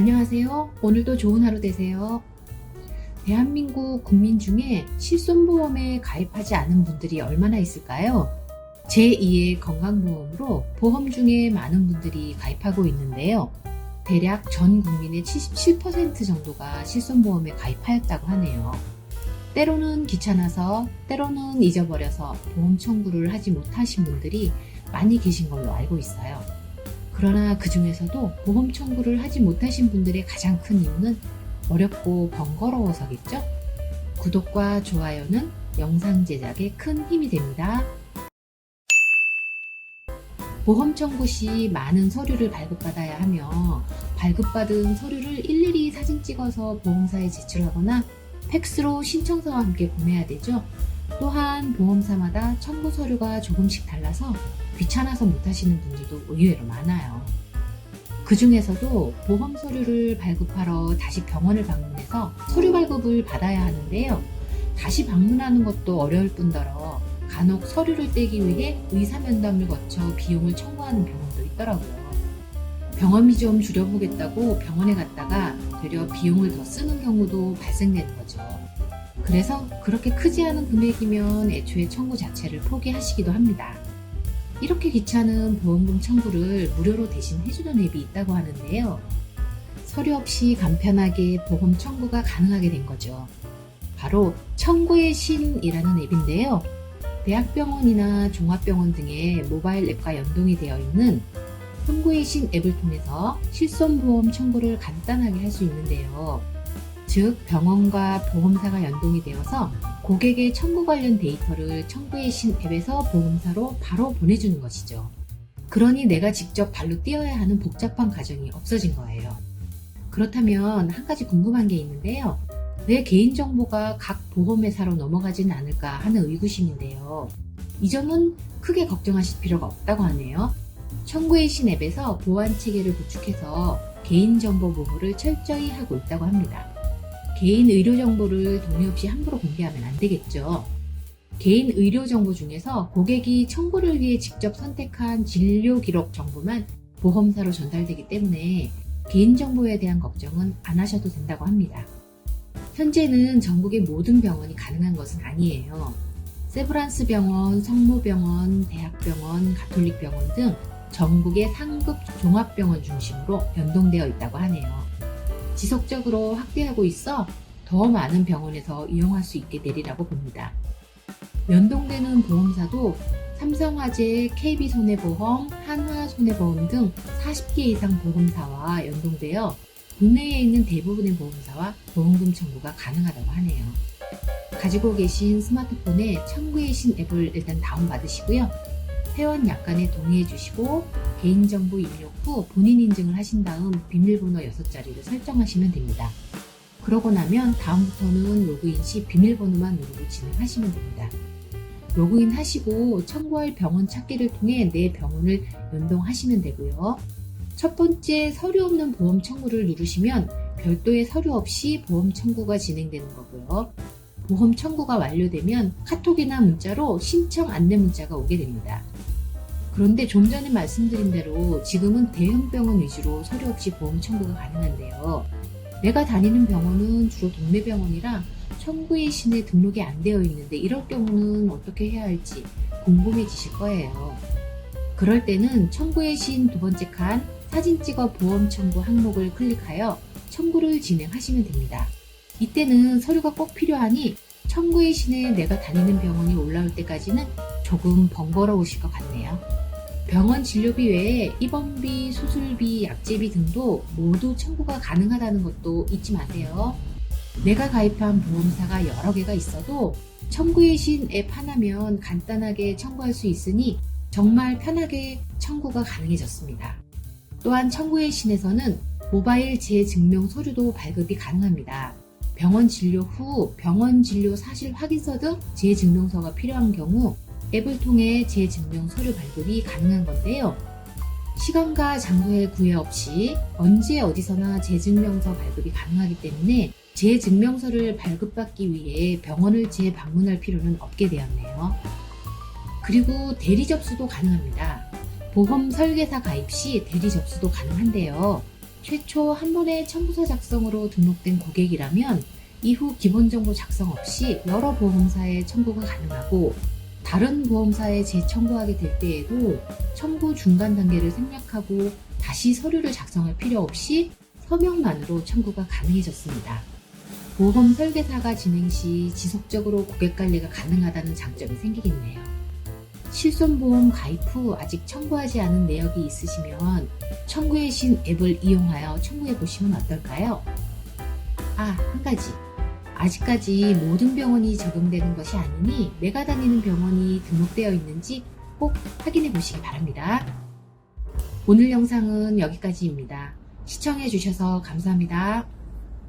안녕하세요. 오늘도 좋은 하루 되세요. 대한민국 국민 중에 실손보험에 가입하지 않은 분들이 얼마나 있을까요? 제2의 건강보험으로 보험 중에 많은 분들이 가입하고 있는데요. 대략 전 국민의 77% 정도가 실손보험에 가입하였다고 하네요. 때로는 귀찮아서, 때로는 잊어버려서 보험 청구를 하지 못하신 분들이 많이 계신 걸로 알고 있어요. 그러나 그 중에서도 보험 청구를 하지 못하신 분들의 가장 큰 이유는 어렵고 번거로워서겠죠? 구독과 좋아요는 영상 제작에 큰 힘이 됩니다. 보험 청구 시 많은 서류를 발급받아야 하며 발급받은 서류를 일일이 사진 찍어서 보험사에 제출하거나 팩스로 신청서와 함께 보내야 되죠. 또한 보험사마다 청구 서류가 조금씩 달라서 귀찮아서 못하시는 분들도 의외로 많아요. 그 중에서도 보험 서류를 발급하러 다시 병원을 방문해서 서류 발급을 받아야 하는데요. 다시 방문하는 것도 어려울 뿐더러 간혹 서류를 떼기 위해 의사면담을 거쳐 비용을 청구하는 병원도 있더라고요. 병원비 좀 줄여보겠다고 병원에 갔다가 되려 비용을 더 쓰는 경우도 발생되는 거죠. 그래서 그렇게 크지 않은 금액이면 애초에 청구 자체를 포기하시기도 합니다. 이렇게 귀찮은 보험금 청구를 무료로 대신 해주는 앱이 있다고 하는데요. 서류 없이 간편하게 보험 청구가 가능하게 된 거죠. 바로 청구의 신이라는 앱인데요. 대학병원이나 종합병원 등의 모바일 앱과 연동이 되어 있는 청구의 신 앱을 통해서 실손보험 청구를 간단하게 할 수 있는데요. 즉 병원과 보험사가 연동이 되어서 고객의 청구 관련 데이터를 청구의 신 앱에서 보험사로 바로 보내주는 것이죠. 그러니 내가 직접 발로 뛰어야 하는 복잡한 과정이 없어진 거예요. 그렇다면 한 가지 궁금한 게 있는데요. 내 개인정보가 각 보험회사로 넘어가지는 않을까 하는 의구심인데요. 이 점은 크게 걱정하실 필요가 없다고 하네요. 청구의 신 앱에서 보안 체계를 구축해서 개인정보 보호를 철저히 하고 있다고 합니다. 개인 의료 정보를 동의 없이 함부로 공개하면 안 되겠죠. 개인 의료 정보 중에서 고객이 청구를 위해 직접 선택한 진료 기록 정보만 보험사로 전달되기 때문에 개인정보에 대한 걱정은 안 하셔도 된다고 합니다. 현재는 전국의 모든 병원이 가능한 것은 아니에요. 세브란스 병원, 성모병원, 대학병원, 가톨릭병원 등 전국의 상급 종합병원 중심으로 연동되어 있다고 하네요. 지속적으로 확대하고 있어 더 많은 병원에서 이용할 수 있게 되리라고 봅니다. 연동되는 보험사도 삼성화재, KB손해보험, 한화손해보험 등 40개 이상 보험사와 연동되어 국내에 있는 대부분의 보험사와 보험금 청구가 가능하다고 하네요. 가지고 계신 스마트폰에 청구의 신 앱을 일단 다운받으시고요. 회원 약관에 동의해 주시고 개인정보 입력 후 본인 인증을 하신 다음 비밀번호 6자리를 설정하시면 됩니다. 그러고 나면 다음부터는 로그인 시 비밀번호만 누르고 진행하시면 됩니다. 로그인 하시고 청구할 병원 찾기를 통해 내 병원을 연동하시면 되고요. 첫 번째 서류 없는 보험 청구를 누르시면 별도의 서류 없이 보험 청구가 진행되는 거고요. 보험 청구가 완료되면 카톡이나 문자로 신청 안내 문자가 오게 됩니다. 그런데 좀 전에 말씀드린 대로 지금은 대형 병원 위주로 서류 없이 보험 청구가 가능한데요. 내가 다니는 병원은 주로 동네 병원이라 청구의 신에 등록이 안 되어 있는데 이럴 경우는 어떻게 해야 할지 궁금해지실 거예요. 그럴 때는 청구의 신 두 번째 칸 사진 찍어 보험 청구 항목을 클릭하여 청구를 진행하시면 됩니다. 이때는 서류가 꼭 필요하니 청구의 신에 내가 다니는 병원이 올라올 때까지는 조금 번거로우실 것 같네요. 병원 진료비 외에 입원비, 수술비, 약제비 등도 모두 청구가 가능하다는 것도 잊지 마세요. 내가 가입한 보험사가 여러 개가 있어도 청구의 신 앱 하나면 간단하게 청구할 수 있으니 정말 편하게 청구가 가능해졌습니다. 또한 청구의 신에서는 모바일 재증명 서류도 발급이 가능합니다. 병원 진료 후 병원 진료 사실 확인서 등 재증명서가 필요한 경우 앱을 통해 재증명 서류 발급이 가능한 건데요. 시간과 장소에 구애 없이 언제 어디서나 재증명서 발급이 가능하기 때문에 재증명서를 발급받기 위해 병원을 재방문할 필요는 없게 되었네요. 그리고 대리 접수도 가능합니다. 보험 설계사 가입 시 대리 접수도 가능한데요. 최초 한 번의 청구서 작성으로 등록된 고객이라면 이후 기본정보 작성 없이 여러 보험사에 청구가 가능하고, 다른 보험사에 재청구하게 될 때에도 청구 중간 단계를 생략하고 다시 서류를 작성할 필요 없이 서명만으로 청구가 가능해졌습니다. 보험 설계사가 진행 시 지속적으로 고객 관리가 가능하다는 장점이 생기겠네요. 실손보험 가입 후 아직 청구하지 않은 내역이 있으시면 청구의 신 앱을 이용하여 청구해 보시면 어떨까요? 한 가지. 아직까지 모든 병원이 적용되는 것이 아니니 내가 다니는 병원이 등록되어 있는지 꼭 확인해 보시기 바랍니다. 오늘 영상은 여기까지입니다. 시청해 주셔서 감사합니다.